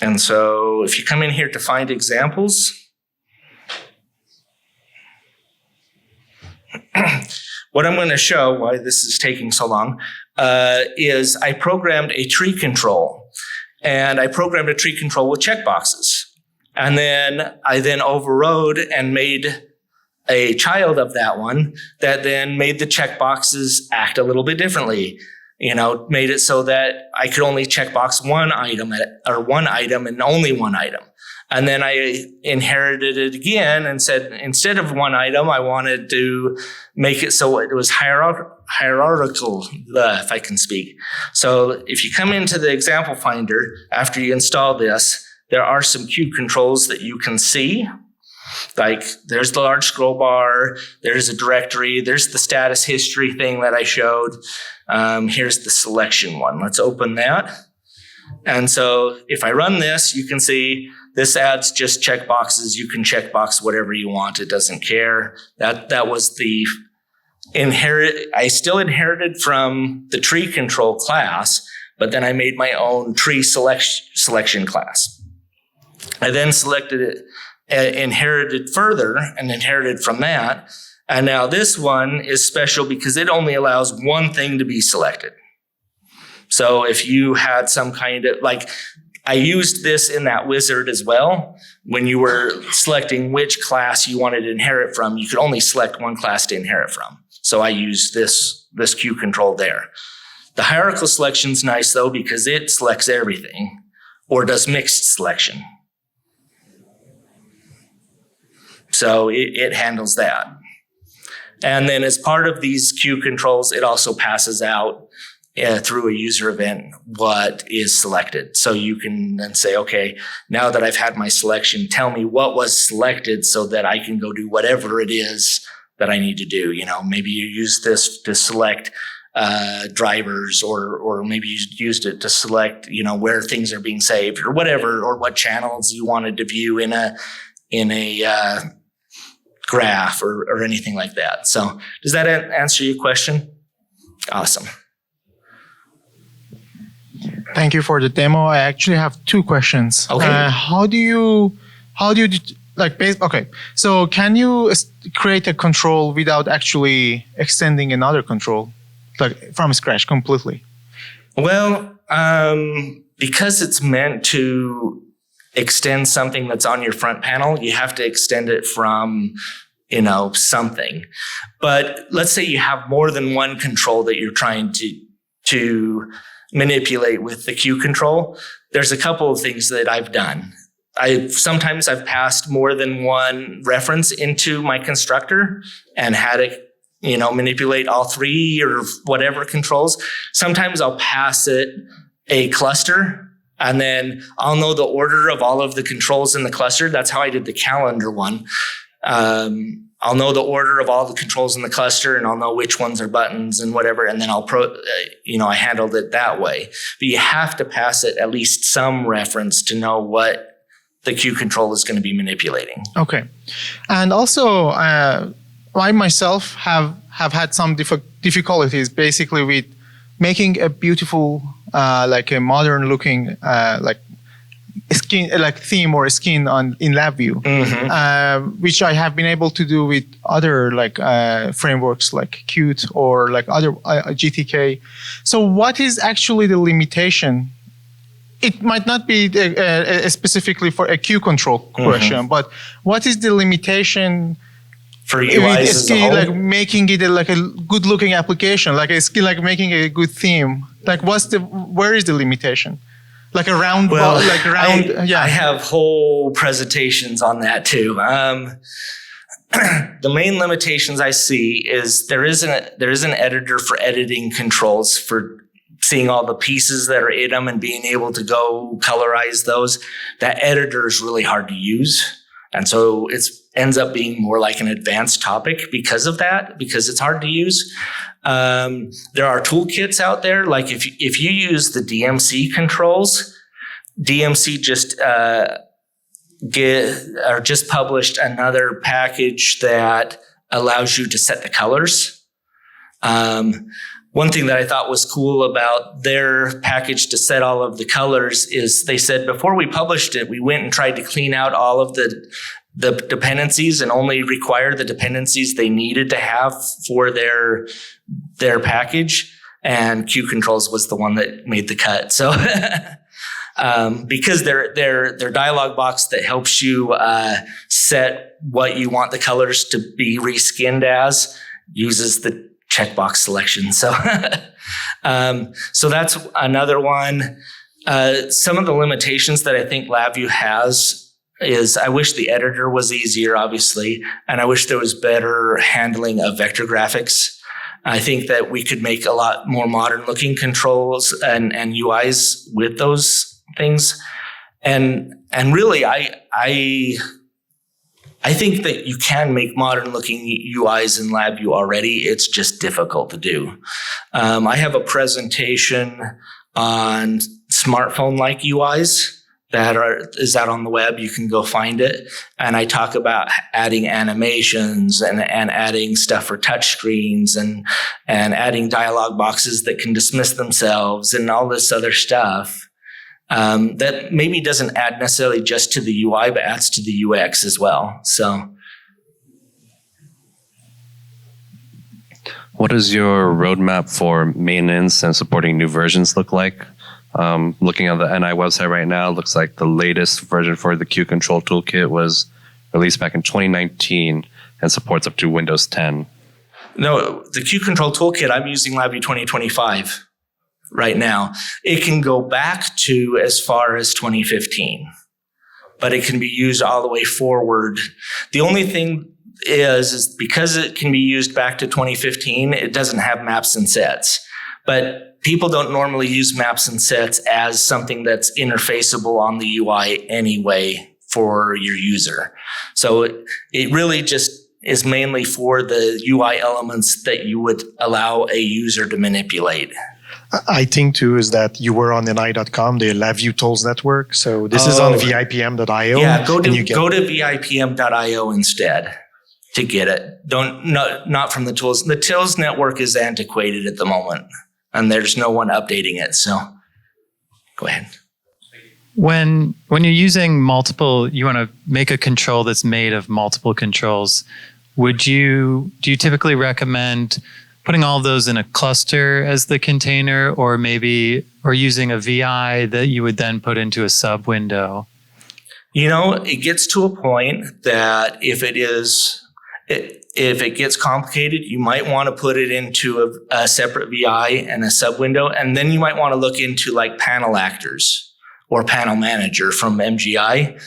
And so if you come in here to find examples, what I'm going to show, why this is taking so long, is I programmed a tree control. And I programmed a tree control with checkboxes. And then I overrode and made a child of that one that then made the checkboxes act a little bit differently. Made it so that I could only checkbox one item and only one item. And then I inherited it again and said, instead of one item, I wanted to make it so it was hierarchical, if I can speak. So if you come into the example finder, after you install this, there are some Q controls that you can see. Like there's the large scroll bar, there's a directory, there's the status history thing that I showed. Here's the selection one. Let's open that. And so if I run this, you can see this adds just checkboxes. You can checkbox whatever you want. It doesn't care. That was the I still inherited from the tree control class, but then I made my own tree selection class. I then selected it, inherited further and inherited from that. And now this one is special because it only allows one thing to be selected. So if you had some kind of, I used this in that wizard as well. When you were selecting which class you wanted to inherit from, you could only select one class to inherit from. So I used this Q control there. The hierarchical selection's nice though, because it selects everything or does mixed selection. So it handles that. And then as part of these Q controls, it also passes out through a user event what is selected. So you can then say, okay, now that I've had my selection, tell me what was selected so that I can go do whatever it is that I need to do. Maybe you use this to select drivers, or maybe you used it to select, where things are being saved or whatever, or what channels you wanted to view in a graph or anything like that. So does that answer your question? Awesome. Thank you for the demo. I actually have two questions. Okay. How do you okay. So can you create a control without actually extending another control, from scratch completely? Well, because it's meant to extend something that's on your front panel, you have to extend it from, something. But let's say you have more than one control that you're trying to manipulate with the Q control. There's a couple of things that I've done. Sometimes I've passed more than one reference into my constructor and had it, manipulate all three or whatever controls. Sometimes I'll pass it a cluster, and then I'll know the order of all of the controls in the cluster. That's how I did the calendar one. I'll know the order of all the controls in the cluster, and I'll know which ones are buttons and whatever, and then I handled it that way. But you have to pass it at least some reference to know what the QControl is going to be manipulating. Okay. And also, I myself have had some difficulties basically with making a beautiful, like a modern looking, like skin, like theme or skin in LabVIEW, which I have been able to do with other like frameworks like Qt or like other GTK. So what is actually the limitation? It might not be specifically for a QControl question, but what is the limitation for UIs as a whole? Like making it like a good looking application, like a skill, like making a good theme? Like where is the limitation? Like a round, I have whole presentations on that too. The main limitations I see is there is an editor for editing controls for seeing all the pieces that are in them and being able to go colorize those. That editor is really hard to use. And so it ends up being more like an advanced topic because of that, because it's hard to use. There are toolkits out there. Like if you use the DMC controls, DMC just published another package that allows you to set the colors. One thing that I thought was cool about their package to set all of the colors is they said before we published it, we went and tried to clean out all of the dependencies and only require the dependencies they needed to have for their package. And QControls was the one that made the cut. So because their dialog box that helps you set what you want the colors to be reskinned as uses the checkbox selection. So, so that's another one. Some of the limitations that I think LabVIEW has is I wish the editor was easier, obviously, and I wish there was better handling of vector graphics. I think that we could make a lot more modern looking controls and UIs with those things. And really, I think that you can make modern looking UIs in LabVIEW already. It's just difficult to do. I have a presentation on smartphone-like UIs is out on the web. You can go find it. And I talk about adding animations and adding stuff for touchscreens and adding dialog boxes that can dismiss themselves and all this other stuff. That maybe doesn't add necessarily just to the UI, but adds to the UX as well. So, what does your roadmap for maintenance and supporting new versions look like? Looking at the NI website right now, it looks like the latest version for the QControl toolkit was released back in 2019 and supports up to Windows 10. No, the QControl toolkit, I'm using LabVIEW 2025. Right now, it can go back to as far as 2015, but it can be used all the way forward. The only thing is because it can be used back to 2015, it doesn't have maps and sets. But people don't normally use maps and sets as something that's interfaceable on the UI anyway for your user. So it really just is mainly for the UI elements that you would allow a user to manipulate. I think too is that you were on ni.com, the LabVIEW Tools Network. So this is on vipm.io. Yeah, go to vipm.io instead to get it. Not from the tools. The tools network is antiquated at the moment, and there's no one updating it. So go ahead. When you're using multiple, you want to make a control that's made of multiple controls. Do you typically recommend putting all of those in a cluster as the container, or using a VI that you would then put into a sub window? It gets to a point that if it gets complicated, you might want to put it into a separate VI and a sub window, and then you might want to look into like panel actors or panel manager from MGI.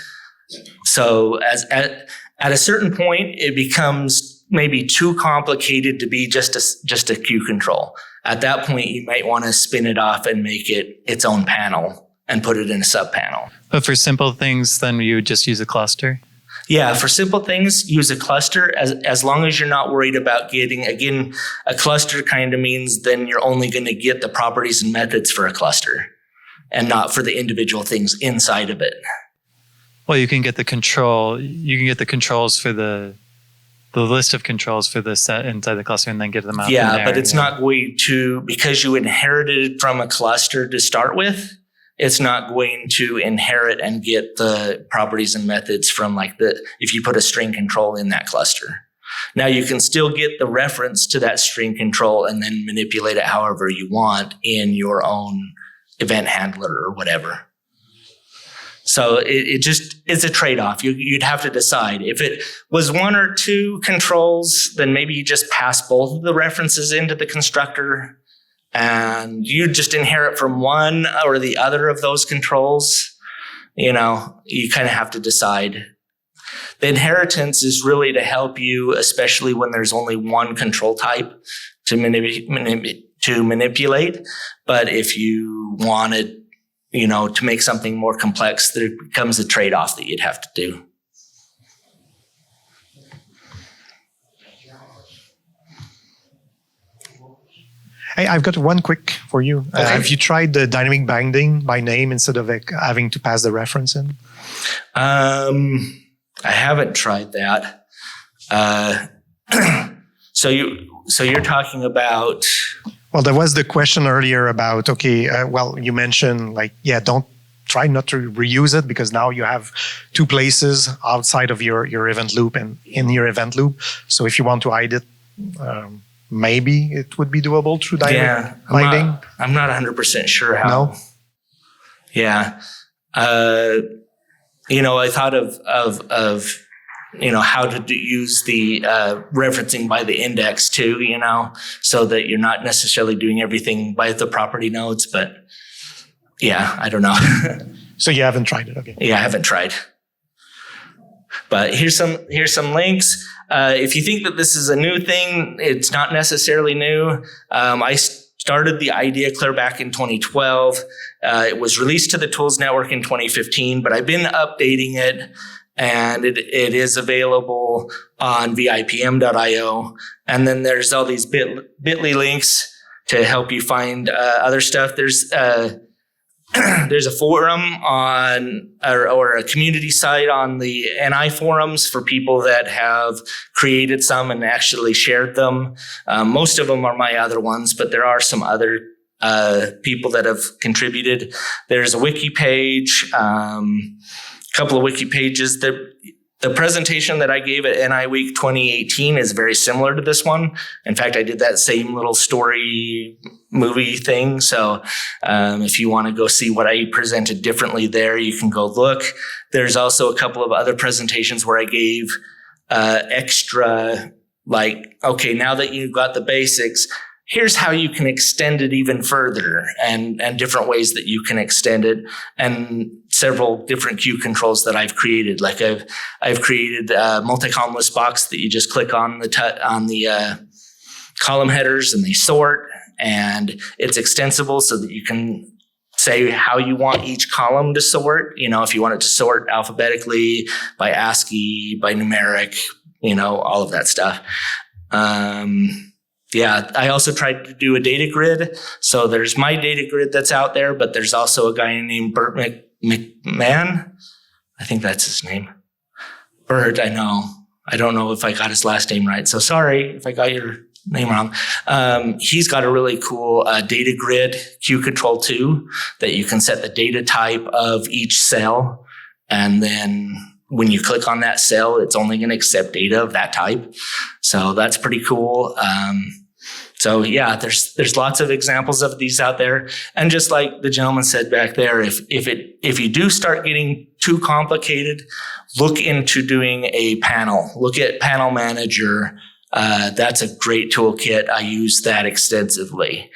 So at a certain point, it becomes maybe too complicated to be just a QControl. At that point, you might want to spin it off and make it its own panel and put it in a sub panel. But for simple things, then you would just use a cluster? Yeah, for simple things, use a cluster as long as you're not worried about getting, again, a cluster kind of means then you're only going to get the properties and methods for a cluster and not for the individual things inside of it. Well, you can get the control. You can get the controls for the list of controls for the set inside the cluster and then get them out. Yeah, from there. but it's not going to, because you inherited from a cluster to start with, it's not going to inherit and get the properties and methods from if you put a string control in that cluster. Now you can still get the reference to that string control and then manipulate it however you want in your own event handler or whatever. So it's a trade-off. You'd have to decide. If it was one or two controls, then maybe you just pass both of the references into the constructor and you just inherit from one or the other of those controls. You kind of have to decide. The inheritance is really to help you, especially when there's only one control type to manipulate. But if you wanted, to make something more complex, there becomes a trade-off that you'd have to do. Hey, I've got one quick for you. Okay. Have you tried the dynamic binding by name instead of having to pass the reference in? I haven't tried that. So you're talking about. Well, there was the question earlier about, you mentioned don't try not to reuse it because now you have two places outside of your event loop and in your event loop. So if you want to hide it, maybe it would be doable through dynamic binding. I'm not 100% sure how. No? Yeah. I thought of how to use the referencing by the index too, so that you're not necessarily doing everything by the property nodes. But yeah, I don't know. So you haven't tried it, okay? Yeah, I haven't tried. But here's some links. If you think that this is a new thing, it's not necessarily new. I started the idea clear back in 2012. It was released to the Tools Network in 2015, but I've been updating it. And it is available on vipm.io. And then there's all these bit.ly links to help you find other stuff. There's a forum or a community site on the NI forums for people that have created some and actually shared them. Most of them are my other ones, but there are some other people that have contributed. There's a wiki page. Couple of wiki pages. The presentation that I gave at NI Week 2018 is very similar to this one. In fact, I did that same little story movie thing. So if you want to go see what I presented differently there, you can go look. There's also a couple of other presentations where I gave extra, now that you've got the basics, here's how you can extend it even further and different ways that you can extend it and several different Q controls that I've created. Like I've created a multi-column list box that you just click on the column headers and they sort, and it's extensible so that you can say how you want each column to sort. If you want it to sort alphabetically, by ASCII, by numeric, all of that stuff. Yeah, I also tried to do a data grid. So there's my data grid that's out there, but there's also a guy named Bert McMahon. I think that's his name. Bert, I know. I don't know if I got his last name right. So sorry if I got your name wrong. He's got a really cool data grid, QControl 2, that you can set the data type of each cell. And then when you click on that cell, it's only going to accept data of that type. So that's pretty cool. So yeah, there's lots of examples of these out there. And just like the gentleman said back there, if you do start getting too complicated, look into doing a panel. Look at Panel Manager. That's a great toolkit. I use that extensively.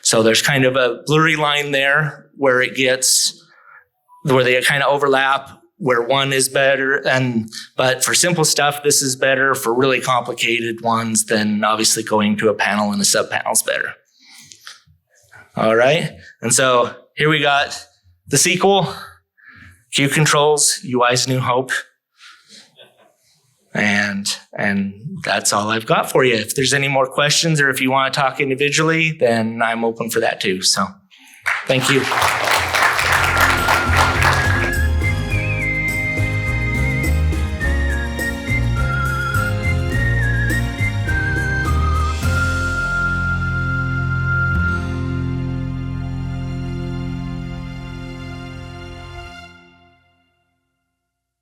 So there's kind of a blurry line there where they kind of overlap, where one is better. But for simple stuff, this is better. For really complicated ones, then obviously going to a panel and a subpanel is better. All right. And so here we got the sequel, QControl's UI's New Hope. And that's all I've got for you. If there's any more questions or if you want to talk individually, then I'm open for that too. So thank you.